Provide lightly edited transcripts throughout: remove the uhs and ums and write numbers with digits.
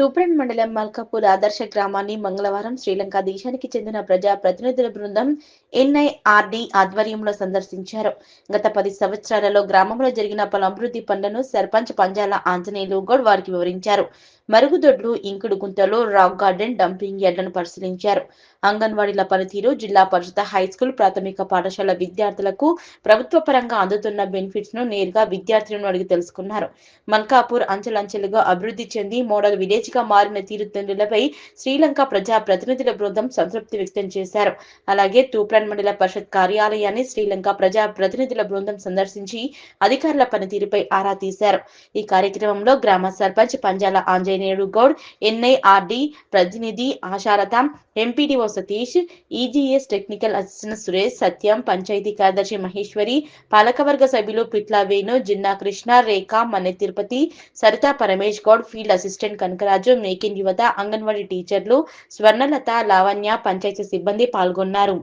తూప్రాన్ మండలం మల్కాపూర్ ఆదర్శ గ్రామాన్ని మంగళవారం శ్రీలంక దేశానికి చెందిన ప్రజా ప్రతినిధుల బృందం ఎన్ఐఆర్డి ఆధ్వర్యంలో సందర్శించారు. గత 10 సంవత్సరాలలో గ్రామంలో జరిగిన పలు అభివృద్ధి పనులను సర్పంచ్ పంజాల ఆంజనేయులు గౌడ్ వారికి వివరించారు. మరుగుదొడ్లు, ఇంకుడు గుంతలు, రాక్ గార్డెన్, డంపింగ్ యార్డులను పరిశీలించారు. అంగన్వాడీల పనితీరు, జిల్లా పరిషత్ హైస్కూల్, ప్రాథమిక పాఠశాల విద్యార్థులకు ప్రభుత్వ పరంగా అందుతున్న బెనిఫిట్స్ ను నేరుగా విద్యార్థులను అడిగి తెలుసుకున్నారు. మల్కాపూర్ అంచెలంచెలుగా అభివృద్ధి చెంది మోడల్ విలేజ్ గా మారిన తీరుతెన్నులపై శ్రీలంక ప్రజా ప్రతినిధుల బృందం సంతృప్తి వ్యక్తం చేశారు. అలాగే తూప్రాన్ మండల పరిషత్ కార్యాలయాన్ని శ్రీలంక ప్రజా ప్రతినిధుల బృందం సందర్శించి అధికారుల పనితీరుపై ఆరా తీశారు. ఈ కార్యక్రమంలో గ్రామ సర్పంచ్ పంజాల ఆంజనేయులు గౌడ్, ఎన్ఐఆర్డి ప్రతినిధి Ashalatha, MPDO Satish, EGS technical assistant Suresh, Satyam, panchayat కార్యదర్శి మహేశ్వరి, పాలకవర్గ సభ్యులు పిట్ల వేణు, జిన్నా కృష్ణ, రేఖ, మన్నె తిరుపతి, సరిత పరమేష్ గౌడ్, ఫీల్డ్ అసిస్టెంట్ కనకరాజు, మేక్ ఇన్ యువత, అంగన్వాడీ టీచర్లు, స్వర్ణలత, లావణ్య, పంచాయతీ సిబ్బంది పాల్గొన్నారు.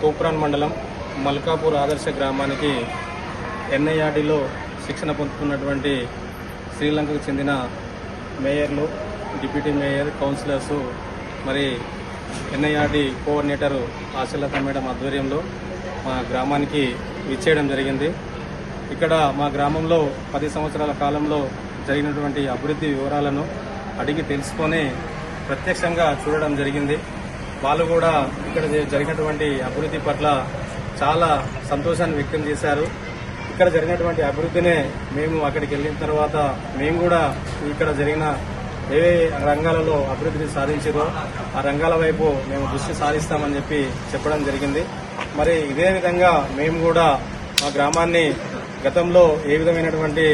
తూప్రాన్ మండలం మల్కాపూర్ ఆదర్శ గ్రామానికి ఎన్ఐఆర్డిలో శిక్షణ పొందుతున్నటువంటి శ్రీలంకకు చెందిన మేయర్లు, డిప్యూటీ మేయర్, కౌన్సిలర్స్, మరి ఎన్ఐఆర్డి కోఆర్డినేటర్ ఆశలత మేడం ఆధ్వర్యంలో మా గ్రామానికి విచ్చేయడం జరిగింది. ఇక్కడ మా గ్రామంలో 10 సంవత్సరాల కాలంలో జరిగినటువంటి అభివృద్ధి వివరాలను అడిగి తెలుసుకొని ప్రత్యక్షంగా చూడడం జరిగింది. వాళ్ళు కూడా ఇక్కడ జరిగినటువంటి అభివృద్ధి పట్ల చాలా సంతోషాన్ని వ్యక్తం చేశారు. ఇక్కడ జరిగినటువంటి అభివృద్ధినే మేము అక్కడికి వెళ్ళిన తర్వాత మేము కూడా ఇక్కడ జరిగిన ఏ రంగాలలో అభివృద్ధిని సాధించారో ఆ రంగాల వైపు మేము దృష్టి సాధిస్తామని చెప్పడం జరిగింది. మరి ఇదే విధంగా మేము కూడా మా గ్రామాన్ని గతంలో ఏ విధమైనటువంటి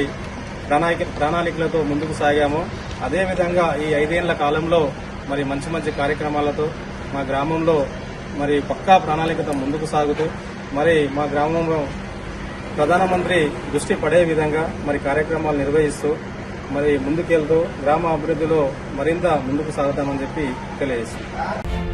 ప్రణాళికలతో ముందుకు సాగామో అదేవిధంగా ఈ 5 ఏళ్ల కాలంలో మరి మంచి మంచి కార్యక్రమాలతో మా గ్రామంలో మరి పక్కా ప్రణాళికతో ముందుకు సాగుతూ మరి మా గ్రామంలో ప్రధానమంత్రి దృష్టి పడే విధంగా మరి కార్యక్రమాలు నిర్వహిస్తూ మరి ముందుకెళ్తూ గ్రామ అభివృద్ధిలో మరింత ముందుకు సాగుతామని తెలియజేస్తుంది.